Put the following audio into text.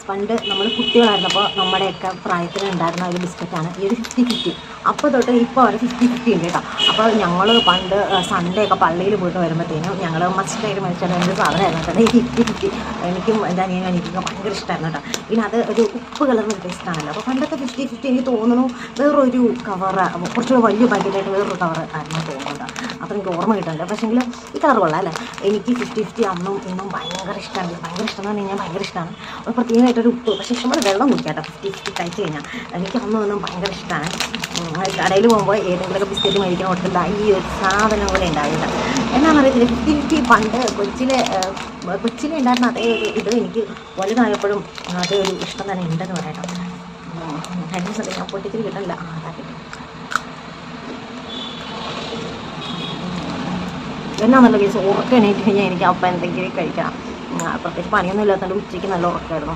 പണ്ട് നമ്മൾ കുട്ടികളായിരുന്നപ്പോൾ നമ്മുടെയൊക്കെ പ്രായത്തിലുണ്ടായിരുന്ന ഒരു ബിസ്ക്കറ്റാണ് ഈ ഒരു 50-50. അപ്പോൾ തൊട്ട് ഇപ്പോൾ ഒരു 50-50 ഉണ്ട് കേട്ടോ. അപ്പോൾ ഞങ്ങൾ പണ്ട് സൺഡേ ഒക്കെ പള്ളിയിൽ പോയിട്ട് വരുമ്പോഴത്തേനും ഞങ്ങൾ മസ്റ്റായിട്ട് മേടിച്ചിട്ട് എന്ത് സാധനമായിരുന്നു കേട്ടോ ഈ 50-50. എനിക്കും എൻ്റെ അനിയനും എനിക്കൊക്കെ ഭയങ്കര ഇഷ്ടമായിരുന്നു കേട്ടോ. പിന്നെ അത് ഒരു ഉപ്പ് കളർന്ന ടേസ്റ്റ് ആണല്ലോ. അപ്പോൾ പണ്ടത്തെ 50-50 എനിക്ക് തോന്നുന്നു വേറൊരു കവറ്, കുറച്ചുകൂടെ വലിയ പാക്കറ്റായിട്ട് വേറൊരു കവർ ആയിരുന്നു തോന്നുന്നുണ്ട്. അപ്പോൾ എനിക്ക് ഓർമ്മ കിട്ടുന്നുണ്ട്. പക്ഷേങ്കിൽ ഈ കളർ കൊള്ളാം അല്ലേ. എനിക്ക് 50-50 അന്നും ഇന്നും ഭയങ്കര ഇഷ്ടമാണ്. ഭയങ്കര ഇഷ്ടം എന്ന് പറഞ്ഞു കഴിഞ്ഞാൽ ഭയങ്കര ഇഷ്ടമാണ്. പ്രത്യേകമായിട്ടൊരു ഉപ്പ്, പക്ഷേ ഇഷ്ടംപോലെ വെള്ളം കുടിക്കാട്ടോ 50-50 കഴിച്ച് കഴിഞ്ഞാൽ. എനിക്ക് അന്നും ഭയങ്കര ഇഷ്ടമാണ്. കടയിൽ പോകുമ്പോൾ ഏതെങ്കിലുമൊക്കെ ബിസ്ക്കറ്റ് മേടിക്കാൻ കൊടുത്തില്ല ഈ ഒരു സാധനം പോലെ ഉണ്ടാവില്ല. എന്നാണെന്ന് അറിയത്തില്ല, 50-50 പണ്ട് കൊച്ചിലെ ഉണ്ടായിരുന്ന അതേ ഒരു ഇത് എനിക്ക് വലുതായപ്പോഴും അതേ ഒരു ഇഷ്ടം തന്നെ ഉണ്ടെന്ന് പറയാട്ടോ. കഴിഞ്ഞ സ്ഥലത്ത് ഞാൻ പൊട്ടിച്ചിട്ട് കിട്ടില്ല. എന്നാന്നല്ല കേസ് ഉറക്കം എണീറ്റ് കഴിഞ്ഞാൽ എനിക്ക് അപ്പം എന്തെങ്കിലും കഴിക്കണം. പ്രത്യേകിച്ച് പണിയൊന്നും ഇല്ലാത്തതുകൊണ്ട് ഉച്ചയ്ക്ക് നല്ല ഉറക്കമായിരുന്നു.